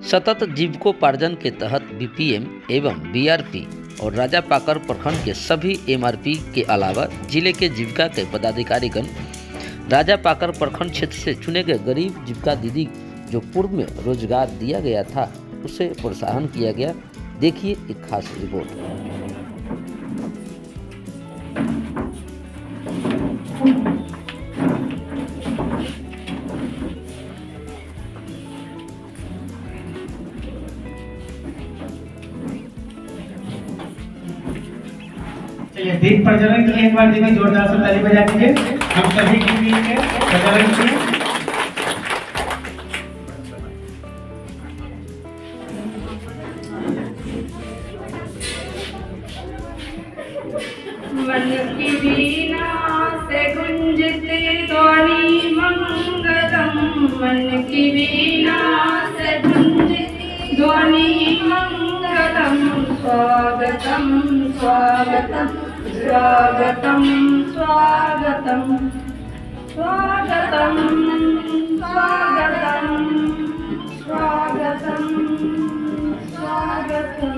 सतत जीविकोपार्जन के तहत बीपीएम एवं बीआरपी और राजापाकर प्रखंड के सभी एमआरपी के अलावा जिले के जीविका के पदाधिकारीगण राजापाकर प्रखंड क्षेत्र से चुने गए गरीब जीविका दीदी जो पूर्व में रोजगार दिया गया था उसे प्रोत्साहन किया गया। देखिए एक खास रिपोर्ट। चलिए दीप प्रज्वलन के लिए एक बार देखिए जोरदार से ताली बजा दीजिए। हम सभी की टीम के प्रज्वलन की मन की वीणा से गुंजते ध्वनि मंगलम, मन की वीणा से गुंजते ध्वनि मंगलम। स्वागतम स्वागतम स्वागतम स्वागतम स्वागतम स्वागतम स्वागतम स्वागतम।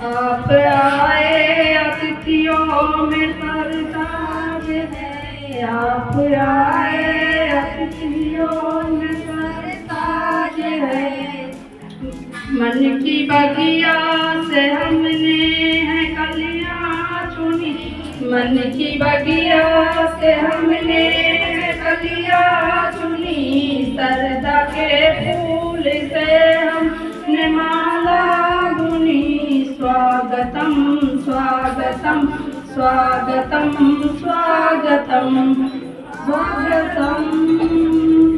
आप आए अतिथियों में सरताज है, आप आए अतिथियों में सरताज है। मन की बगिया से हमने है कलियां चुनी, मन की बगिया से हमने है कलियां चुनी। सरदा के फूल से हमने माला बुनी। स्वागतम स्वागतम स्वागतम स्वागतम स्वागतम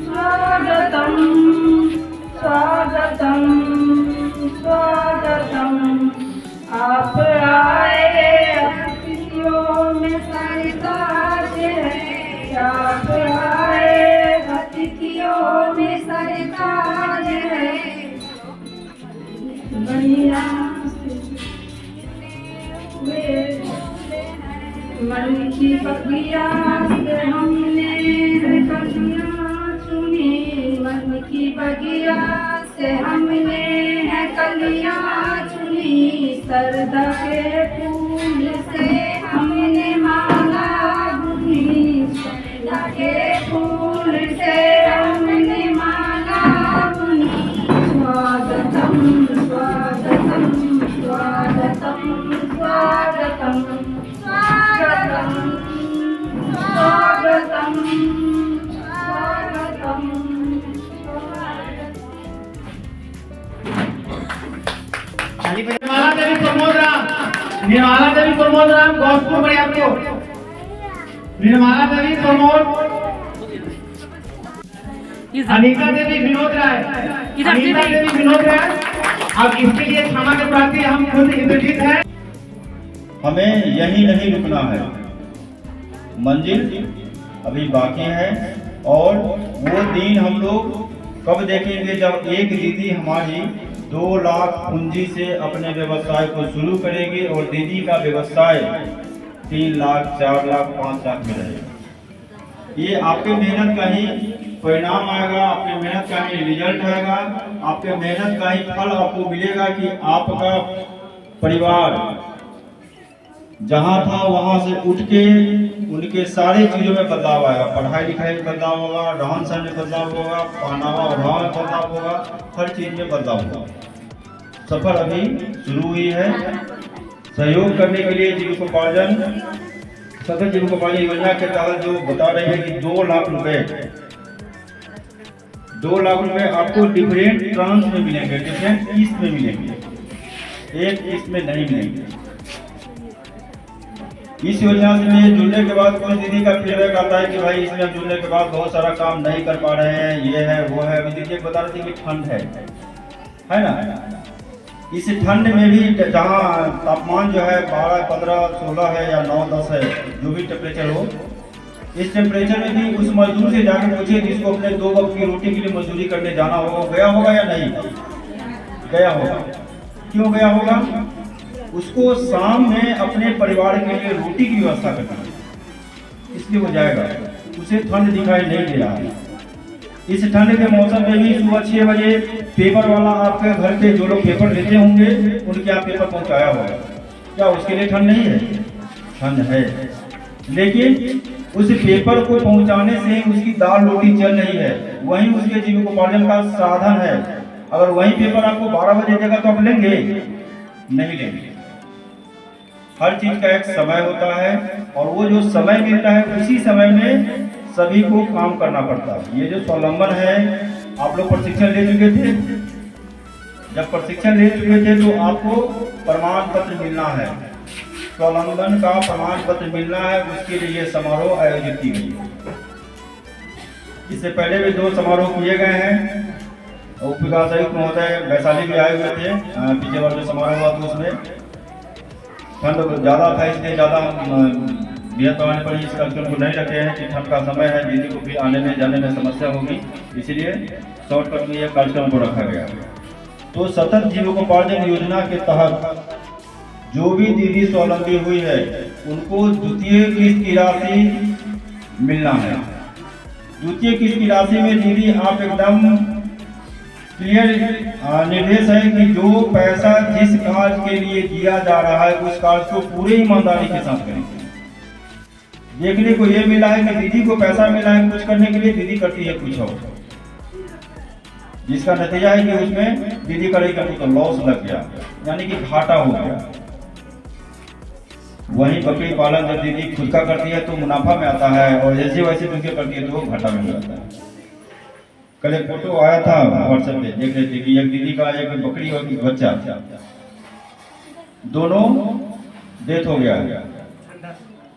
स्वागतम स्वागतम स्वागतम। आप आए अतिथियों में सरताज है, आप आए अतिथियों में सरताज है। बढ़िया मन की बगिया से हमने कलियां चुनी, मन की बगिया से हमने है कलियां चुनी। सरदा के फूल से हमने माला बुनी, सरदा के फूल से हमने माला बुनी। स्वागतम स्वागतम स्वागतम स्वागतम स्वागतम स्वागतम स्वागतम। निर्मला देवी प्रमोद राम, निर्मला देवी प्रमोद राम गौसपुर बड़े आपको निर्मला देवी प्रमोद, अनिता देवी विनोद राय, अनिता देवी विनोद राय। अब इसके लिए क्षमा के प्रार्थी हम खुद इंद्रजीत हैं। हमें यही नहीं रुकना है, मंजिल अभी बाकी है। और वो दिन हम लोग कब देखेंगे जब एक दीदी हमारी 2 लाख पूंजी से अपने व्यवसाय को शुरू करेगी और दीदी का व्यवसाय 3 लाख 4 लाख 5 लाख में रहेगा। ये आपके मेहनत का ही परिणाम आएगा, आपके मेहनत का ही रिजल्ट आएगा, आपके मेहनत का ही फल आपको मिलेगा कि आपका परिवार जहाँ था वहाँ से उठ के उनके सारे चीज़ों में बदलाव आएगा। पढ़ाई लिखाई में बदलाव होगा, रहन सहन में बदलाव होगा, पहनावा ओढ़ावा में बदलाव होगा, हर चीज़ में बदलाव होगा। सफर अभी शुरू हुई है। सहयोग करने के लिए जीविकोपार्जन सतत जीविकोपार्जन योजना के तहत जो बता रहे हैं कि 2 लाख रुपए, 2 लाख रुपए आपको डिफरेंट ट्रांस में मिलेंगे, डिफरेंट किस्त में मिलेंगे, एक किस्त में नहीं मिलेंगे। इस योजना में जुड़ने के बाद कुछ दीदी का फीडबैक आता है कि भाई इसमें जुड़ने के बाद बहुत सारा काम नहीं कर पा रहे हैं, ये है वो है। अभी दीदी बता रहे थे कि ठंड है ना। इस ठंड में भी जहाँ तापमान जो है 12, 15, 16 है या 9, 10 है, जो भी टेम्परेचर हो, इस टेम्परेचर में भी उस मजदूर से जाकर पूछिए जिसको अपने 2 वक्त की रोटी के लिए मजदूरी करने जाना होगा, गया होगा या नहीं गया होगा। क्यों गया होगा? उसको शाम में अपने परिवार के लिए रोटी की व्यवस्था करना है, इसलिए वो जाएगा। उसे ठंड दिखाई नहीं दे रहा है। इस ठंड के मौसम में भी सुबह 6 बजे पेपर वाला आपके घर पे जो लोग पेपर लेते होंगे उनके यहाँ पेपर पहुंचाया होगा। क्या उसके लिए ठंड नहीं है? ठंड है, लेकिन उस पेपर को पहुंचाने से उसकी दाल रोटी चल रही है, वही उसके जीविकोपार्जन का साधन है। अगर वही पेपर आपको 12 बजे देगा तो आप लेंगे? नहीं लेंगे। हर चीज का एक समय होता है और वो जो समय मिलता है उसी समय में सभी को काम करना पड़ता है। ये जो स्वावलंबन है, आप लोग प्रशिक्षण ले चुके थे। जब प्रशिक्षण ले चुके थे तो आपको प्रमाण पत्र मिलना है, स्वावलंबन का प्रमाण पत्र मिलना है। उसके लिए ये समारोह आयोजित की गई है। इससे पहले भी 2 समारोह किए गए हैं। उप विकास आयुक्त महोदय वैशाली भी आए हुए थे। पिछले बार जो समारोह हुआ था उसमें ठंड ज़्यादा था, इसलिए ज़्यादा बृहद पैमाने पर इस कार्यक्रम को नहीं रखे हैं कि ठंड का समय है, दीदी को भी आने में जाने में समस्या होगी, इसलिए शॉर्टकट में यह कार्यक्रम को रखा गया। तो सतत जीविकोपार्जन योजना के तहत जो भी दीदी स्वावलंबी हुई है उनको द्वितीय किस्त की राशि मिलना है। द्वितीय किस्त की राशि में दीदी आप एकदम क्लियर निर्देश है कि जो पैसा जिस कार्य के लिए दिया जा रहा है उस कार्य को पूरे ईमानदारी के साथ करेंगे। देखने को ये मिला है कि दीदी को पैसा मिला है कुछ करने के लिए, दीदी करती है कुछ और, जिसका नतीजा है कि उसमें दीदी करेगी तो लॉस लग गया, यानी कि घाटा हो गया। वहीं बकरी पालन जब दीदी खुद का करती है तो मुनाफा में आता है और जैसे वैसे दूसरे करती है तो घाटा में हो जाता है। कल एक फोटो आया था व्हाट्सएप पे, देख रहे थे कि एक दीदी का एक बकरी और एक बच्चा, दोनों डेथ हो गया।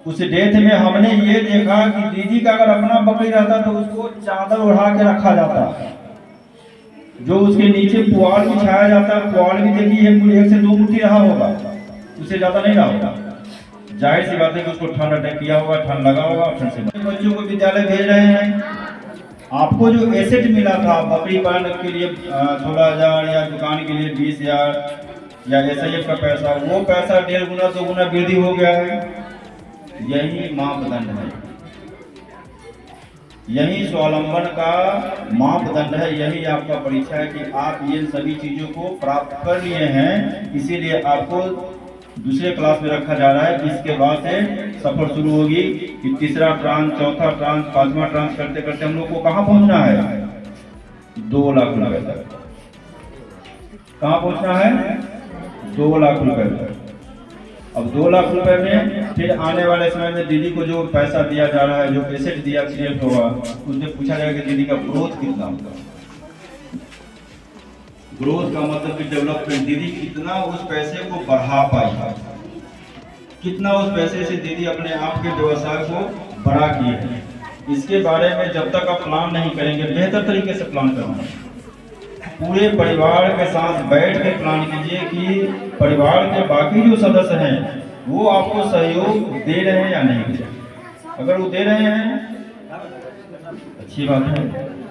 उस डेथ में हमने ये देखा कि दीदी का अगर अपना बकरी रहता तो उसको चादर उड़ा के रखा जाता, जो उसके नीचे पुआल बिछाया जाता। पुआल भी देखिए 1 से 2 मुट्ठी रहा होगा, उससे ज्यादा नहीं रहा होगा। जाहिर सी बात है कि उसको ठंड अटैक किया होगा, ठंड लगा होगा। ठंड से बच्चों को विद्यालय भेज रहे हैं। आपको जो एसेट मिला था बकरी पालन के लिए 16,000 या दुकान के लिए 20,000 या SIF का पैसा, वो पैसा 1.5 गुना 2 गुना वृद्धि हो गया है। यही मापदंड है, यही स्वावलंबन का मापदंड है, यही आपका परीक्षा है कि आप ये सभी चीजों को प्राप्त कर लिए हैं। इसीलिए आपको दूसरे क्लास में रखा जा रहा है। इसके बाद से सफर शुरू होगी कि तीसरा ट्रांस, चौथा ट्रांस, 5वां ट्रांस करते करते हम लोग को कहाँ पहुंचना है? 2 लाख रुपए तक। कहाँ पहुंचना है? 2 लाख रुपए तक। अब 2 लाख रुपए में फिर आने वाले समय में दीदी को जो पैसा दिया जा रहा है, जो एसेट दिया क्रिएट होगा, उससे पूछा जाएगा कि दीदी का ग्रोथ कितना होगा। ग्रोथ का मतलब कि डेवलपमेंट, दीदी कितना उस पैसे को बढ़ा पाई, कितना उस पैसे से दीदी अपने आप के व्यवसाय को बड़ा किए हैं। इसके बारे में जब तक आप प्लान नहीं करेंगे, बेहतर तरीके से प्लान करना, पूरे परिवार के साथ बैठ के प्लान कीजिए कि परिवार के बाकी जो सदस्य हैं वो आपको सहयोग दे रहे हैं या नहीं दे रहे। अगर वो दे रहे हैं अच्छी बात है,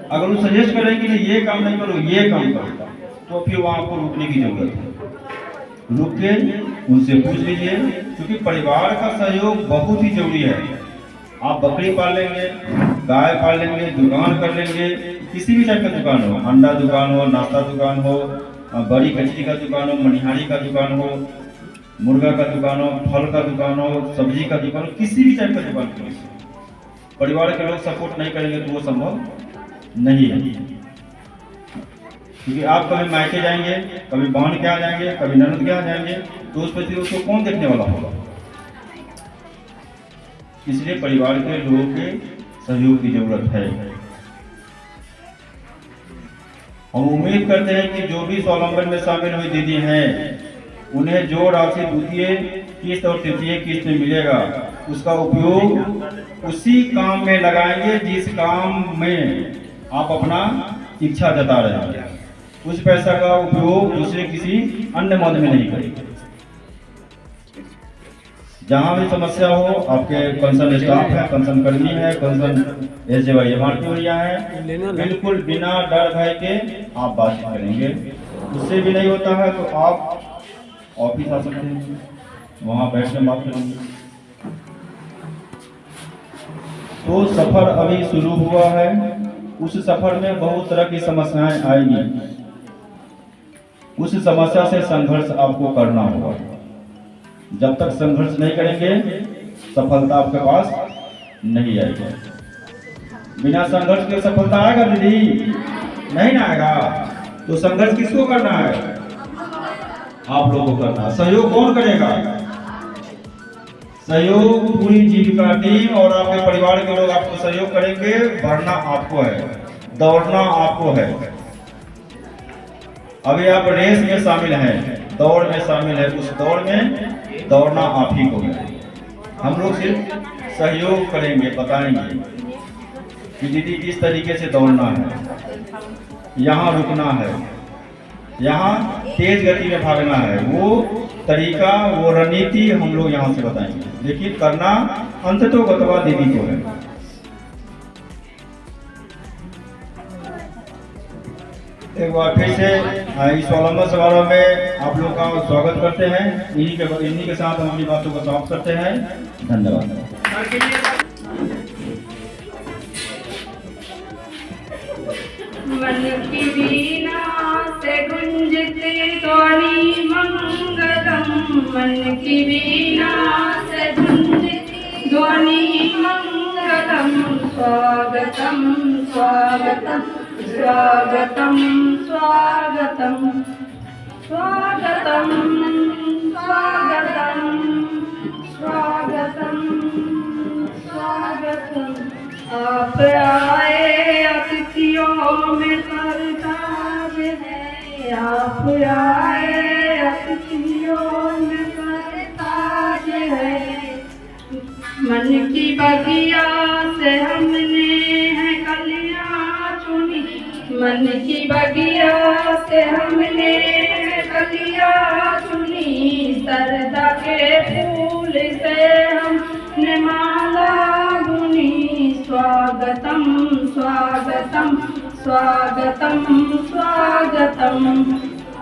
अगर वो सजेस्ट करें कि ये काम नहीं करो ये काम करो, तो फिर वहाँ आपको रुकने की जरूरत है। रुक के उनसे पूछ लीजिए, क्योंकि परिवार का सहयोग बहुत ही जरूरी है। आप बकरी पाल लेंगे, गाय पाल लेंगे, दुकान कर लेंगे, किसी भी टाइप का दुकान हो, अंडा दुकान हो, नाश्ता दुकान हो, बड़ी कचरी का दुकान हो, मनिहारी का दुकान हो, मुर्गा का दुकान हो, फल का दुकान हो, सब्जी का दुकान हो, किसी भी टाइप का दुकान करेंगे, परिवार के लोग सपोर्ट नहीं करेंगे तो वो संभव नहीं है। क्योंकि आप कभी मायके जाएंगे, कभी बहन के यहाँ जाएंगे, कभी ननद के यहाँ जाएंगे, तो उस पर उसको कौन देखने वाला होगा? इसलिए परिवार के लोगों के सहयोग की जरूरत है। हम उम्मीद करते हैं कि जो भी स्वावलंबन में शामिल हुई दीदी हैं, उन्हें जो राशि द्वितीय किस्त और तृतीय किस्त में मिलेगा, उसका उपयोग उसी काम में लगाएंगे जिस काम में आप अपना इच्छा जता रहे हैं। उस पैसा का उपयोग दूसरे किसी अन्य मद में नहीं करेंगे। जहां भी समस्या हो, आपके कंसर्न स्टाफ है, कंसर्न कर्मी है, कंसर्न SJY MRP भैया है, बिल्कुल बिना डर भय के आप बातचीत करेंगे। उससे भी नहीं होता है तो आप ऑफिस आ सकते हैं, वहां बैठ के बात करेंगे। तो सफर अभी शुरू हुआ है। उस सफर में बहुत तरह की समस्याएं आएंगी। उस समस्या से संघर्ष आपको करना होगा। जब तक संघर्ष नहीं करेंगे सफलता आपके पास नहीं आएगी। बिना संघर्ष के सफलता आएगा दीदी? नहीं ना आएगा। तो संघर्ष किसको करना है? आप लोगों को करना। सहयोग कौन करेगा? सहयोग पूरी जीविका टीम और आपके परिवार के लोग आपको सहयोग करेंगे। बढ़ना आपको है, दौड़ना आपको है। अभी आप रेस में शामिल हैं, दौड़ में शामिल है। उस दौड़ में दौड़ना आप ही को है। हम लोग सिर्फ सहयोग करेंगे, बताएंगे कि दीदी किस तरीके से दौड़ना है, यहाँ रुकना है, यहाँ तेज गति में भागना है। वो तरीका, वो रणनीति हम लोग यहाँ से बताएंगे। लेकिन करना अंततोगत्वा दीदी को है। एक बार फिर से इस ओलंपिक समारोह में आप लोग का स्वागत करते हैं। इन्हीं के साथ हम अपनी बातों को समाप्त करते हैं। धन्यवाद। मन की वीणा से गुंजते ध्वनि मंगलम, मन की वीणा से गुंजते ध्वनि मंगलम। स्वागतम स्वागतम स्वागतम स्वागतम स्वागतम स्वागतम स्वागतम स्वागतम। आप आए अतिथियों में सरताज है, आप आए अतिथियों में सरताज है। मन की बगिया से हमने है कलियां चुनी, मन की बगिया से हमने है कलियां चुनी। सरदा के फूल से हमने माला बुनी। स्वागतम स्वागतम स्वागतम स्वागतम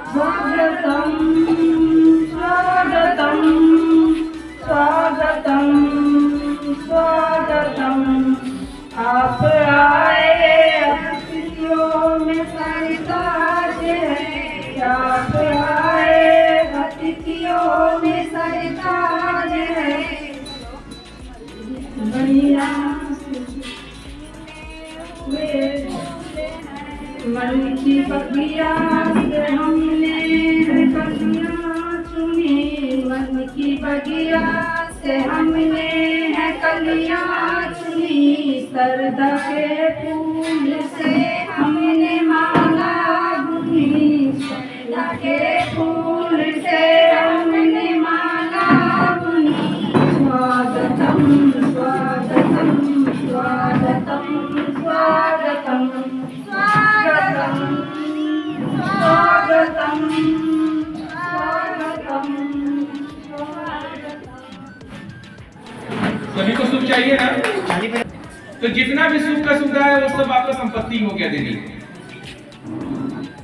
स्वागतम स्वागतम स्वागतम स्वागतम। आप आए अतिथियों में सरताज है, आप आए अतिथियों में सरताज है। मन की बगिया से हमने कलियां चुनी, मन की बगिया से हमने है कलियां चुनी। सरदा के फूल से हमने माला बुनी, सरदा के फूल से हमने माला बुनी। स्वागतम स्वागतम स्वागतम स्वागतम स्वागतम स्वागतम स्वागतम। सभी को सुख चाहिए ना? तो जितना भी सुख का सुविधा है वो सब आपका संपत्ति हो गया दीदी।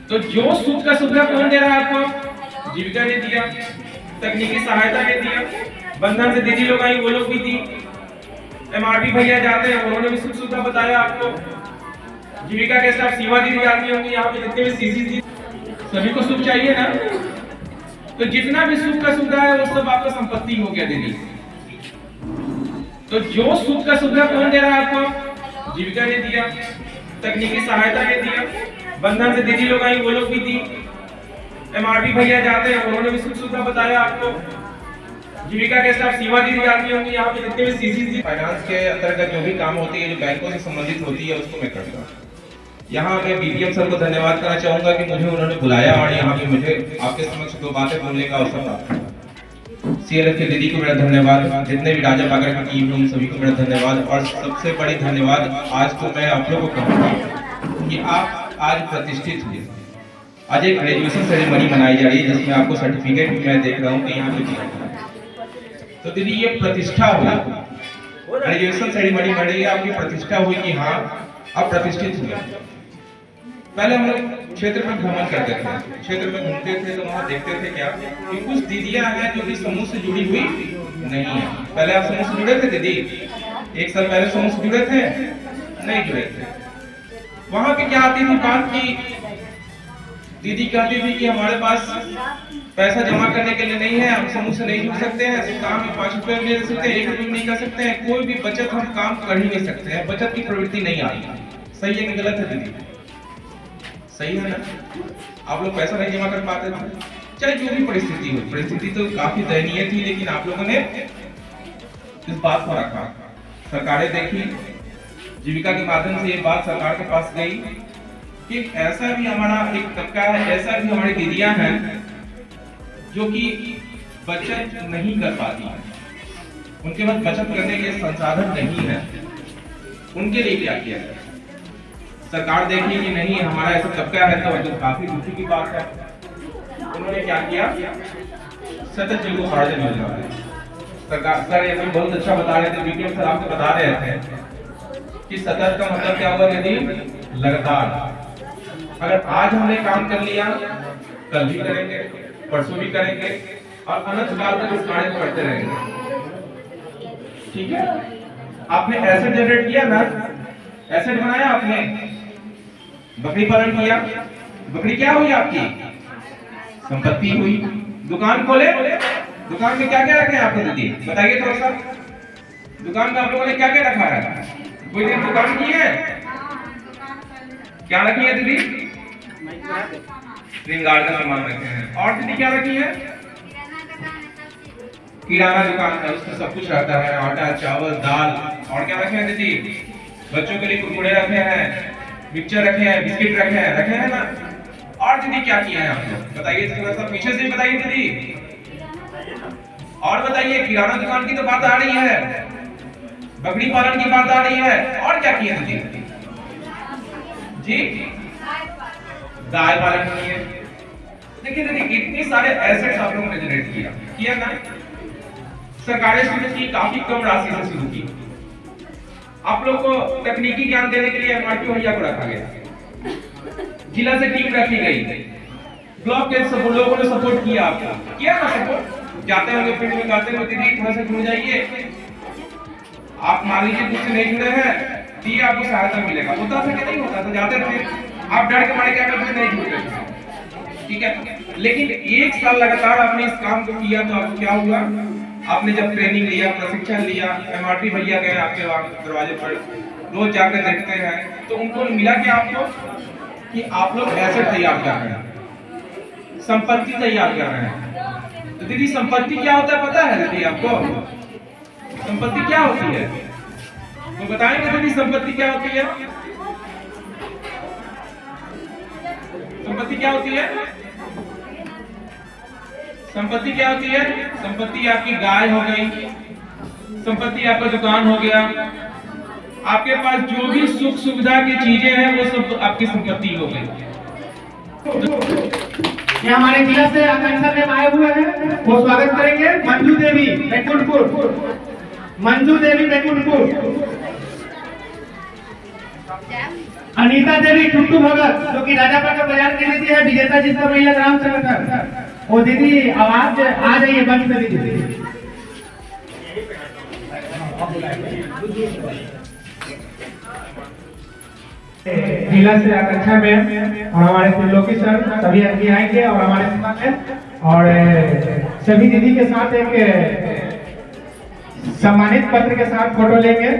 तो जो सुख का सुविधा कौन दे रहा है आपको? जीविका ने दिया, तकनीकी सहायता ने दिया, बंधन से दीदी लोग आई वो लोग भी दी, MRP भैया जाते हैं उन्होंने भी सुख सुविधा बताया आपको। जीविका के साथ सेवा दीदी जाती होंगी, यहाँ पे जितने भी CC सभी को सुख चाहिए ना? तो जितना भी सुख का सुविधा है वो सब आपका संपत्ति हो गया दीदी। तो जो सुख का सुविधा कौन दे रहा है आपको? जीविका ने दिया, तकनीकी सहायता ने दिया, बंधन से दीदी लोग आई वो लोग भी दी, MRP भैया जाते हैं उन्होंने भी सुख सुविधा बताया आपको। जीविका के साथ सेवा दीदी जाती होंगी, यहाँ पे जितने भी CC फाइनेंस के अंतर्गत जो भी काम होती है, जो बैंकों से संबंधित होती है, उसको मैं करता हूँ। यहाँ मैं BPM सर को धन्यवाद करना चाहूंगा कि मुझे उन्होंने बुलाया और यहाँ पे मुझे आपके समक्ष दो बातें बोलने का अवसर प्राप्त हुआ। CLF के दीदी को मेरा धन्यवाद, जितने भी राजा पाकर की टीम उन सभी को मेरा धन्यवाद। और सबसे बड़ी धन्यवाद आज तो मैं आप लोगों को कहूँगा कि आप आज प्रतिष्ठित हुए। आज एक ग्रेजुएशन सेरेमनी मनाई जा रही है जिसमें आपको सर्टिफिकेट भी मैं देख रहा हूँ कि यहाँ पे दिया गया। तो दीदी ये प्रतिष्ठा हुई, ग्रेजुएशन सेरेमनी में आपकी प्रतिष्ठा हुई कि हाँ आप प्रतिष्ठित हुए। पहले हम लोग क्षेत्र में भ्रमण करते थे, क्षेत्र में घूमते थे तो वहाँ देखते थे क्या कि कुछ दीदियाँ हैं जो कि समूह से जुड़ी हुई नहीं है। पहले आप समूह से जुड़े थे दीदी? एक साल पहले समूह से जुड़े थे? नहीं जुड़े थे। वहां पे क्या आती थी बात की दीदी कहती थी कि हमारे पास पैसा जमा करने के लिए नहीं है, हम समूह से नहीं जुड़ सकते हैं, काम में 5 रुपए नहीं दे सकते, 1 रुपए नहीं कर सकते हैं, कोई भी बचत हम काम कर ही नहीं सकते हैं, बचत की प्रवृत्ति नहीं आ रही। सही है कि गलत है दीदी? सही है ना? आप लोग पैसा नहीं जमा कर पाते थे, चाहे जो भी परिस्थिति हो, परिस्थिति तो काफी दयनीय थी, लेकिन आप लोगों ने इस बात को रखा। सरकारें देखी, जीविका के माध्यम से ये बात सरकार के पास गई कि ऐसा भी हमारा एक तबका है, ऐसा भी हमारी दीदियां हैं जो कि बचत नहीं कर पाती हैं, उनके पास बचत करने के संसाधन नहीं है, उनके लिए क्या किया जाए? सरकार देखी कि नहीं हमारा ऐसा तबका है, तो काफी दुखी की बात है। उन्होंने क्या किया? सतत जीव उपार्जन योजना सरकार सर ये बहुत अच्छा बता रहे थे, बीपीएम सर आपको बता रहे थे कि सतत का मतलब क्या हुआ यदि लगातार। अगर आज हमने काम कर लिया, कल भी करेंगे, परसों भी करेंगे और अनंत काल तक इस कार्य को करते रहेंगे। ठीक है? आपने एसेट जनरेट किया ना, एसेट बनाया आपने, बकरी पालन किया, बकरी क्या हुई आपकी? संपत्ति हुई। दुकान खोले, दुकान में क्या क्या रखे हैं आपने दीदी? बताइए थोड़ा सा। दुकान में आप लोगों ने क्या क्या रखा है? कोई दिन दुकान की है? क्या रखी है दीदी? श्रृंगार का सामान रखे हैं। और दीदी क्या रखी है? किराना दुकान है, उसमें सब कुछ रहता है, आटा, चावल, दाल। और क्या रखे हैं दीदी? बच्चों के लिए कुरकुरे रखे हैं, मिक्सचर रखे हैं, बिस्किट रखे हैं ना? और दीदी क्या किया है आप लोग? बताइए थोड़ा सा पीछे से बताइए दीदी। और बताइए, किराना दुकान की तो बात आ रही है, बकरी पालन की बात आ रही है, और क्या किया दीदी? जी गाय पालन किए। देखिए दीदी इतने सारे एसेट्स आप लोगों ने जनरेट किया ना। सरकारें शुरू की काफी कम राशि से शुरू की। आप लोग को तकनीकी ज्ञान देने के लिए एमआरपी भैया को रखा गया, जिला से टीम रखी गई, ब्लॉक के सब लोगों ने सपोर्ट किया, आपको किया ना सपोर्ट? जाते होंगे फील्ड में, गाते हुए दीदी थोड़ा सा जुड़ जाइए। आप मान लीजिए कुछ नहीं जुड़े हैं, दिए आपको सहायता मिलेगा। होता था कि नहीं होता? तो जाते थे, आप डर के मारे क्या करते नहीं जुड़ते। ठीक है, लेकिन 1 साल लगातार आपने इस काम को किया तो आपको क्या हुआ? आपने जब ट्रेनिंग लिया, प्रशिक्षण लिया, एमआरपी भैया गए आपके दरवाजे पर, रोज जाकर देखते हैं, तो उनको मिला कि आपको कि आप लोग एसेट तैयार कर रहे हैं, संपत्ति तैयार कर रहे हैं। तो दीदी संपत्ति क्या होता है पता है दीदी आपको? संपत्ति क्या होती है तो बताएंगे दीदी? संपत्ति क्या होती है? संपत्ति क्या होती है? संपत्ति क्या होती है? संपत्ति आपकी गाय हो गई, संपत्ति आपका दुकान हो गया, आपके पास जो भी सुख सुविधा की चीजें हैं वो सब आपकी संपत्ति हो गई। ये हमारे जिला से आकांक्षा मैम आए हुए हैं, वो स्वागत करेंगे। मंजू देवी बैकुंठपुर, मंजू देवी बैकुंठपुर, अनीता देवी टुट्टू भगत जो कि राजापाकर बाजार की दीदी है, विजेता जिसका महिला ग्राम संगठन। वो दीदी आवाज आ जाइए, बंद कर दीजिए। जिला से आकांक्षा मैम और हमारे त्रिलोकी सर सभी अभी आएंगे और हमारे साथ हैं, और सभी दीदी के साथ एक सम्मानित पत्र के साथ फोटो लेंगे।